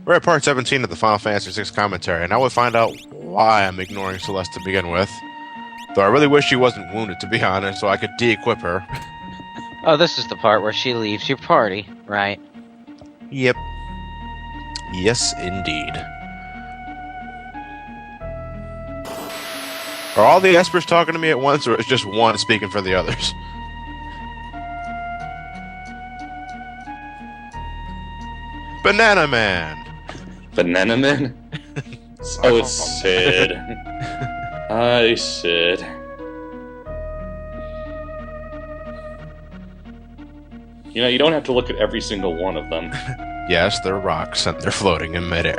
We're at part 17 of the Final Fantasy VI commentary, and now we'll find out why I'm ignoring Celeste to begin with. Though I really wish she wasn't wounded, to be honest, so I could de-equip her. Oh, this is the part where she leaves your party, right? Yep. Yes, indeed. Are all the Espers talking to me at once, or is just one speaking for the others? Banana Man! Banana Man? Oh, it's Sid. Hi, Sid. You know, you don't have to look at every single one of them. Yes, they're rocks, and they're floating in midair.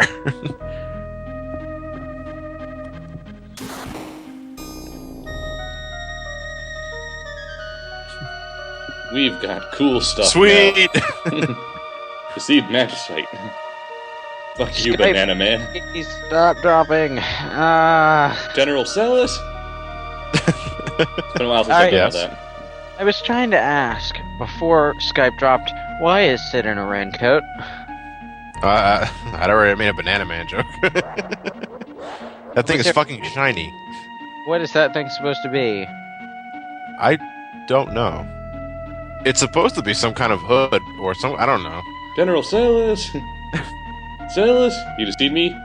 We've got cool stuff. Sweet! Proceed Magicite. Fuck you, Banana Man. Please stop dropping. General Celis? It's been a while since I did that. I was trying to ask, before Skype dropped, why is Sid in a raincoat? I'd already made a Banana Man joke. That thing is fucking shiny. What is that thing supposed to be? I don't know. It's supposed to be some kind of hood, or some, I don't know. General Celis! Celis, you just need me?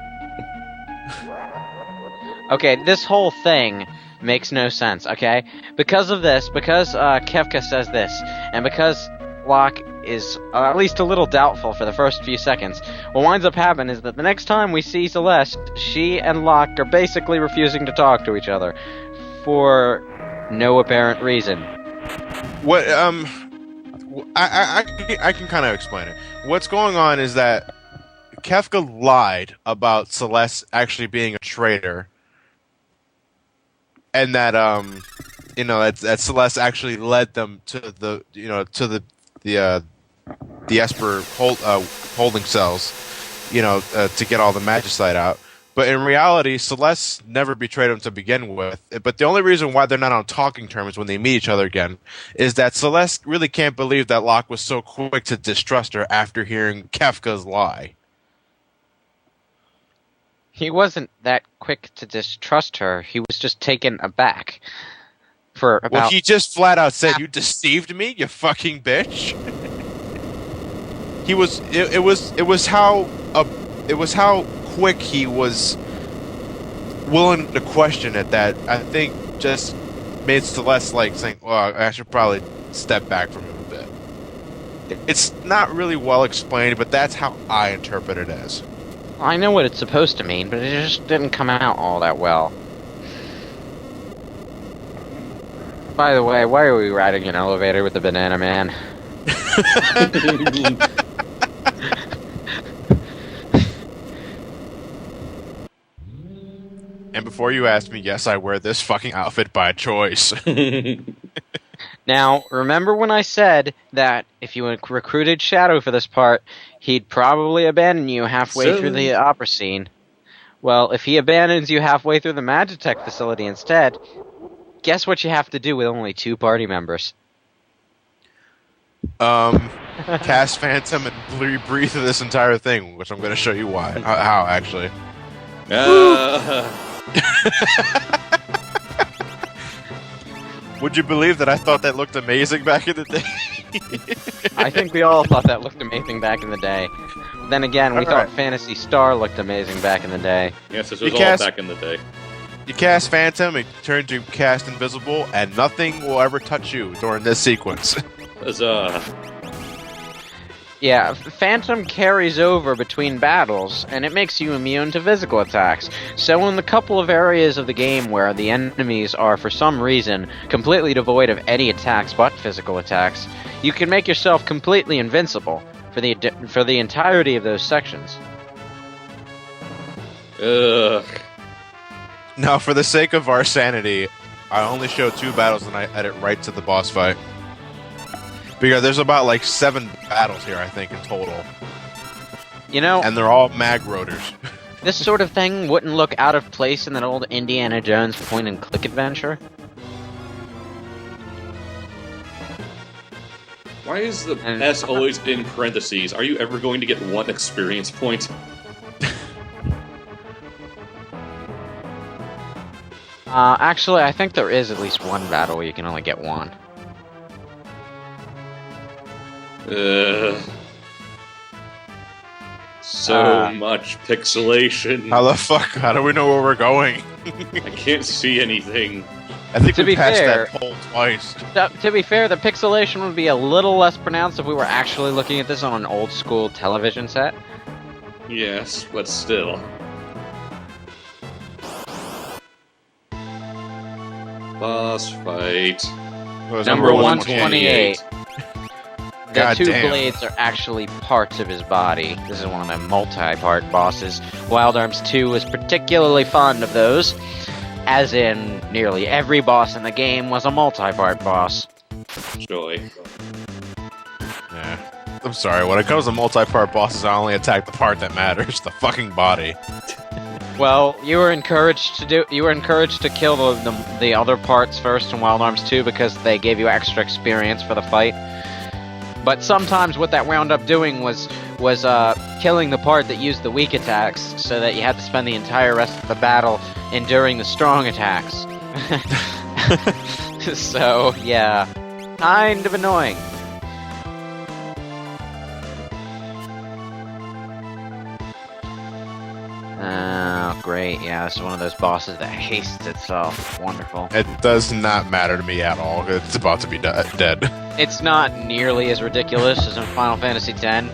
Okay, this whole thing makes no sense, okay? Because of this, because Kefka says this, and because Locke is at least a little doubtful for the first few seconds, what winds up happening is that the next time we see Celeste, she and Locke are basically refusing to talk to each other. For no apparent reason. What, I can kind of explain it. What's going on is that Kefka lied about Celeste actually being a traitor. And that that Celeste actually led them to the Esper holding cells, to get all the magicite out. But in reality, Celeste never betrayed him to begin with. But the only reason why they're not on talking terms when they meet each other again is that Celeste really can't believe that Locke was so quick to distrust her after hearing Kefka's lie. He wasn't that quick to distrust her. He was just taken aback. Well, he just flat out said, "You deceived me, you fucking bitch." It was how quick he was willing to question it that I think just made Celeste saying, "Well, I should probably step back from him a bit." It's not really well explained, but that's how I interpret it as. I know what it's supposed to mean, but it just didn't come out all that well. By the way, why are we riding an elevator with the Banana Man? And before you ask me, yes, I wear this fucking outfit by choice. Now, remember when I said that if you recruited Shadow for this part, he'd probably abandon you halfway through the opera scene? Well, if he abandons you halfway through the Magitech facility instead, guess what you have to do with only 2 party members? Cast Phantom and breathe through this entire thing, which I'm going to show you why. How, actually. Would you believe that I thought that looked amazing back in the day? I think we all thought that looked amazing back in the day. Then again, we thought Phantasy Star looked amazing back in the day. Yes, this was all back in the day. You cast Phantom, it turns you cast Invisible, and nothing will ever touch you during this sequence. Huzzah. Yeah, Phantom carries over between battles, and it makes you immune to physical attacks. So in the couple of areas of the game where the enemies are, for some reason, completely devoid of any attacks but physical attacks, you can make yourself completely invincible for the entirety of those sections. Ugh. Now, for the sake of our sanity, I only show 2 battles and I edit right to the boss fight. Because there's about 7 battles here, I think, in total. And they're all mag rotors. This sort of thing wouldn't look out of place in that old Indiana Jones point-and-click adventure. Why is the S always in parentheses? Are you ever going to get 1 experience point? Actually, I think there is at least one battle where you can only get one. So much pixelation. How do we know where we're going? I can't see anything. I think To we be passed fair- that pole twice. To be fair, the pixelation would be a little less pronounced if we were actually looking at this on an old school television set. Yes, but still. Boss fight. Number 128. The God two damn. blades are actually parts of his body. This is one of the multi-part bosses. Wild Arms 2 was particularly fond of those, as in nearly every boss in the game was a multi-part boss. Joy. Yeah. I'm sorry, when it comes to multi-part bosses, I only attack the part that matters, the fucking body. Well, you were encouraged to kill the other parts first in Wild Arms 2 because they gave you extra experience for the fight. But sometimes what that wound up doing was killing the part that used the weak attacks, so that you had to spend the entire rest of the battle enduring the strong attacks. So, yeah. Kind of annoying. Oh, great. Yeah, this is one of those bosses that hastes itself. Wonderful. It does not matter to me at all. It's about to be dead. It's not nearly as ridiculous as in Final Fantasy X,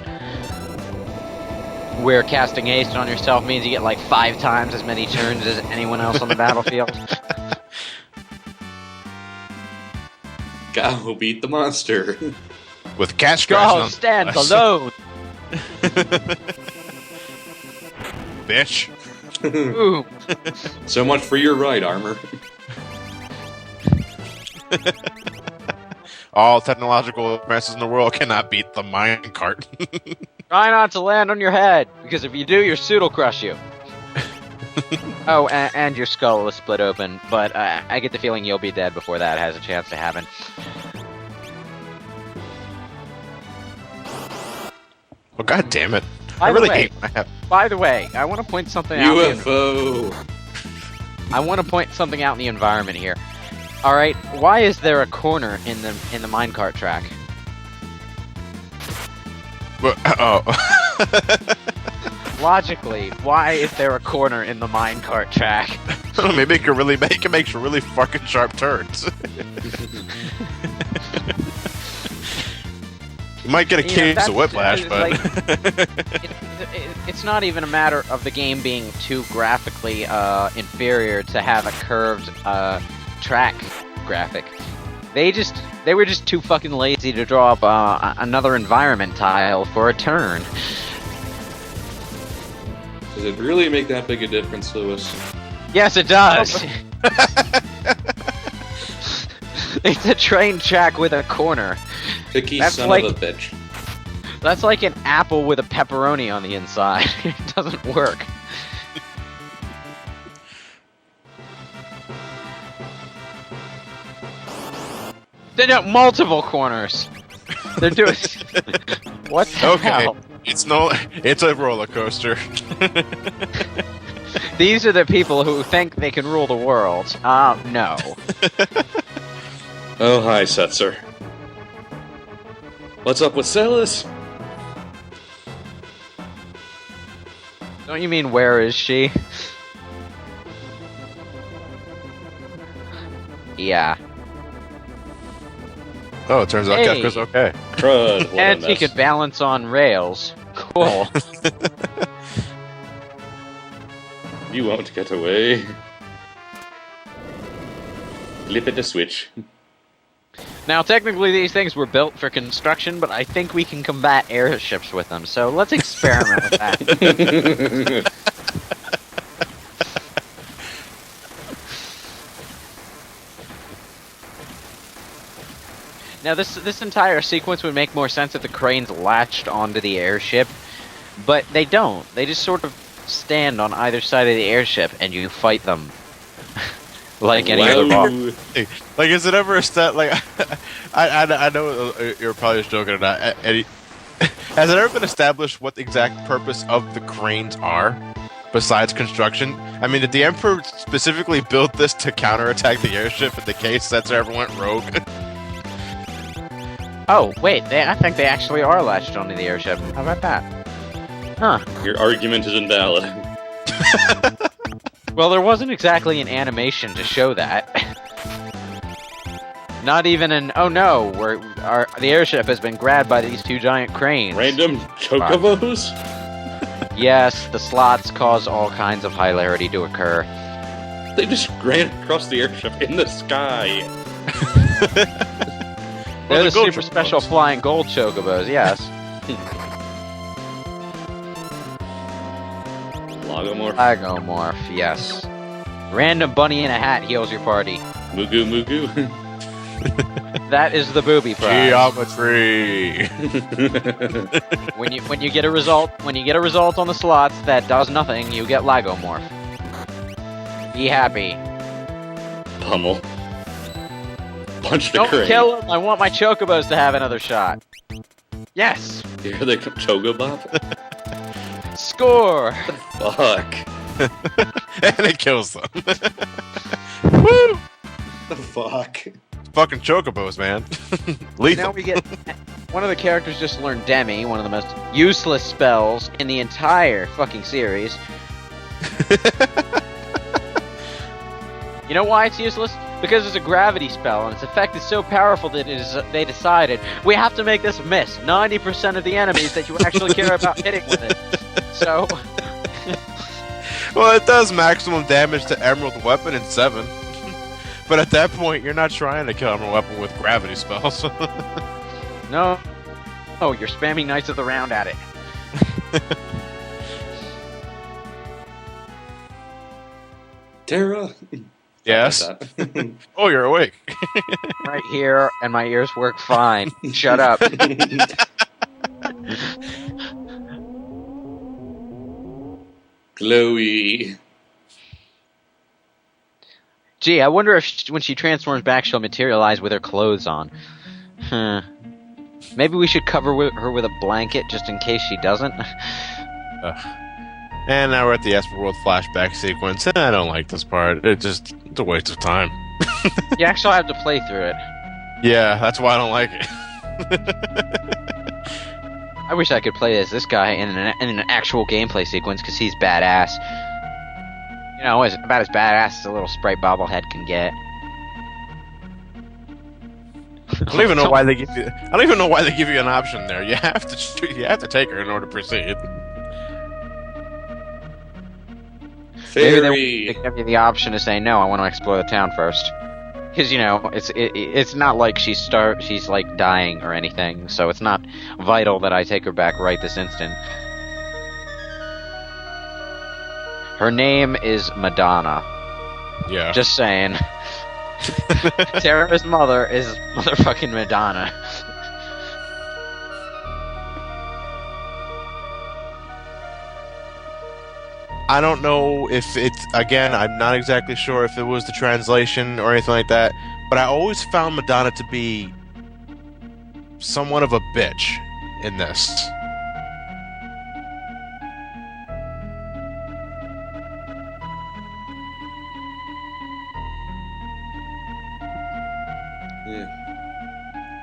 where casting haste on yourself means you get like 5 times as many turns as anyone else on the battlefield. Go beat the monster. With cat scratching God on stands us. alone! Bitch. Ooh. So much for your right armor. All technological advances in the world cannot beat the minecart. Try not to land on your head, because if you do, your suit will crush you. Oh, and your skull will split open, but I get the feeling you'll be dead before that has a chance to happen. Oh, god damn it. By I the really way- hate when I have... By the way, I want to point something out. UFO. I want to point something out in the environment here. All right, why is there a corner in the minecart track? Oh. Logically, why is there a corner in the minecart track? Maybe it can make really fucking sharp turns. You might get a case of whiplash, but... It's not even a matter of the game being too graphically inferior to have a curved track graphic. They were just too fucking lazy to draw up another environment tile for a turn. Does it really make that big a difference, Lewis? Yes, it does. It's a train track with a corner. Picky That's son like- of a bitch. That's like an apple with a pepperoni on the inside. It doesn't work. They got multiple corners. They're doing. What the Okay. hell? It's a roller coaster. These are the people who think they can rule the world. No. Oh, hi, Setzer. What's up with Celis? Don't you mean where is she? Yeah. Oh, it turns out Hey. Kefka's okay. Crud, what a And she mess. could balance on rails. Cool. You won't get away. Flip it the switch. Now, technically, these things were built for construction, but I think we can combat airships with them, so let's experiment with that. Now, this entire sequence would make more sense if the cranes latched onto the airship, but they don't. They just sort of stand on either side of the airship, and you fight them. Like any other Wow. boss. Like, is it ever a stat? Like, I know you're probably just joking or not. Eddie, has it ever been established what the exact purpose of the cranes are? besides construction? I mean, did the Emperor specifically build this to counterattack the airship in the case Setzer ever went rogue? Oh, wait, I think they actually are latched onto the airship. How about that? Huh. Your argument is invalid. Well, there wasn't exactly an animation to show that. Not even an, oh no, the airship has been grabbed by these two giant cranes. Random chocobos? Yes, the slots cause all kinds of hilarity to occur. They just ran across the airship in the sky. They're the super special flying gold chocobos, yes. Lagomorph, yes. Random bunny in a hat heals your party. Mugu Mugu. That is the booby prize. Geometry. when you get a result on the slots that does nothing, you get Lagomorph. Be happy. Pummel. Punch the Don't crane. kill him. I want my chocobos to have another shot. Yes. Here they come, Chocobop. Score. Fuck. And it kills them. Woo! The fuck. Fucking chocobos, man. Lethal. Now we get one of the characters just learned Demi, one of the most useless spells in the entire fucking series. You know why it's useless? Because it's a gravity spell, and its effect is so powerful that they decided, we have to make this miss 90% of the enemies that you actually care about hitting with it. So... Well, it does maximum damage to Emerald Weapon in 7. But at that point, you're not trying to kill Emerald Weapon with gravity spells. No. Oh, you're spamming Knights of the Round at it. Terra. Yes. Oh, you're awake. Right here, and my ears work fine. Shut up. Chloe. Gee, I wonder if when she transforms back, she'll materialize with her clothes on. Maybe we should cover her with a blanket just in case she doesn't. And now we're at the Esper World flashback sequence, and I don't like this part. It's a waste of time. You actually have to play through it. Yeah, that's why I don't like it. I wish I could play as this guy in an actual gameplay sequence, because he's badass. You know, about as badass as a little sprite bobblehead can get. I don't even know why they give you. I don't even know why they give you an option there. You have to take her in order to proceed. Maybe they give you the option to say no. I want to explore the town first, because you know it's not like she's like dying or anything, so it's not vital that I take her back right this instant. Her name is Madonna. Yeah. Just saying. Terra's mother is motherfucking Madonna. I don't know if it's, again, I'm not exactly sure if it was the translation or anything like that, but I always found Madonna to be somewhat of a bitch in this.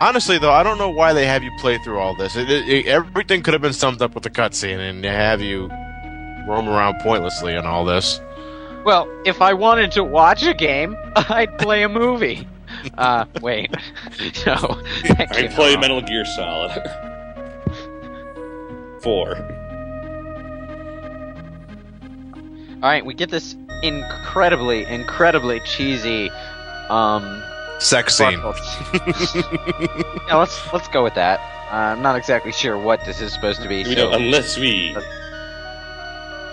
Honestly, though, I don't know why they have you play through all this. Everything could have been summed up with a cutscene, and they have you roam around pointlessly in all this. Well, if I wanted to watch a game, I'd play a movie. Wait. No. I play Metal Gear Solid. 4. Alright, we get this incredibly cheesy, sex scene. Yeah, let's go with that. I'm not exactly sure what this is supposed to be. Unless we...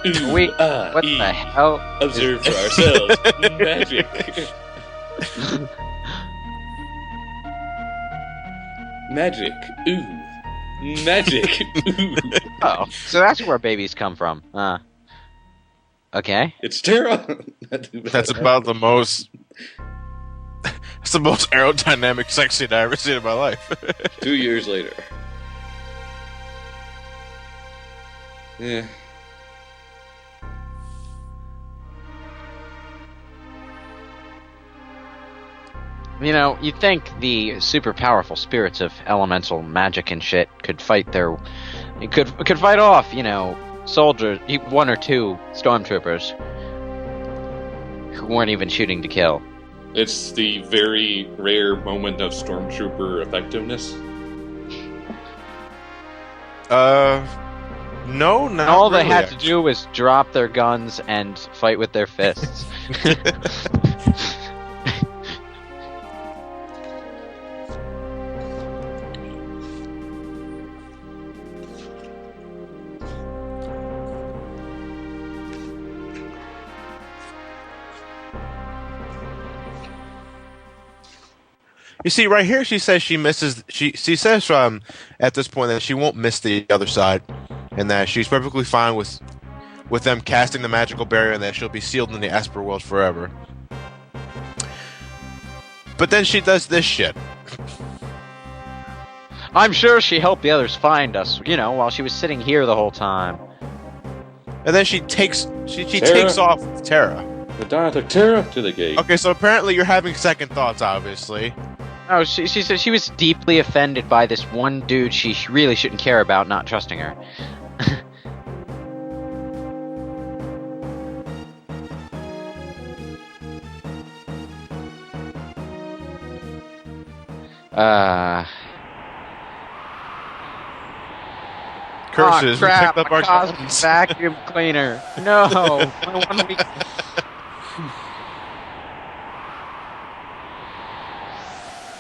What the hell? Observe for ourselves. Magic. Magic. Ooh. Magic. Ooh. Oh, so that's where babies come from. Okay. It's Terra. That's about the most... It's the most aerodynamic sex scene I've ever seen in my life. 2 years later. Yeah. You know, you'd think the super powerful spirits of elemental magic and shit could fight could fight off, soldiers, one or two stormtroopers who weren't even shooting to kill. It's the very rare moment of stormtrooper effectiveness. No, not All really, they had to do was drop their guns and fight with their fists. You see, right here, she says she misses. She says at this point that she won't miss the other side, and that she's perfectly fine with them casting the magical barrier, and that she'll be sealed in the Esper world forever. But then she does this shit. I'm sure she helped the others find us, while she was sitting here the whole time. And then she takes off with Terra. Madonna took Terra to the gate. Okay, so apparently you're having second thoughts, obviously. Oh, she said she was deeply offended by this one dude she really shouldn't care about not trusting her. Curses, we crap, picked up my our cosmic guns. vacuum cleaner. No, my 1 week.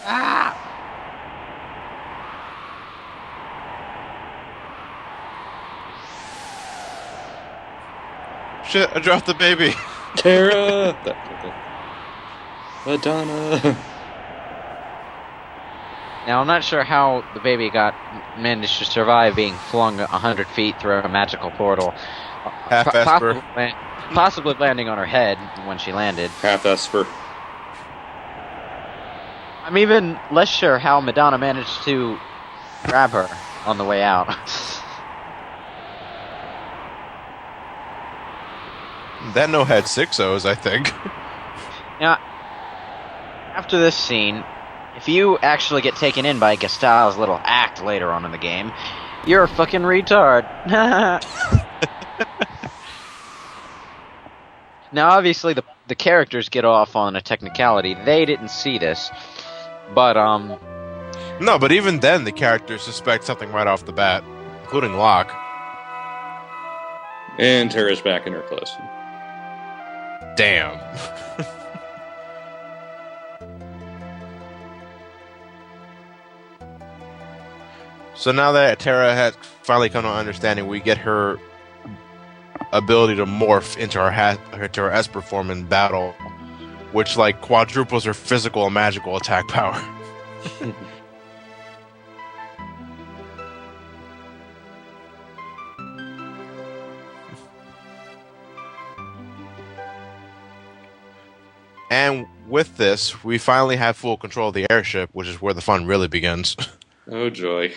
Ah! Shit, I dropped the baby. Terra! Madonna! Now, I'm not sure how the baby managed to survive being flung 100 feet through a magical portal. Half Esper. Possibly landing on her head when she landed. Half Esper. I'm even less sure how Madonna managed to grab her on the way out. That no had 6 O's, I think. Now, after this scene, if you actually get taken in by Gastal's little act later on in the game, you're a fucking retard. Now, obviously, the characters get off on a technicality. They didn't see this, but No, but even then, the characters suspect something right off the bat, including Locke. And Terra's back in her place. Damn. So now that Terra has finally come to an understanding, we get her ability to morph into her Esper form in battle, which like quadruples her physical and magical attack power. And with this, we finally have full control of the airship, which is where the fun really begins. Oh joy.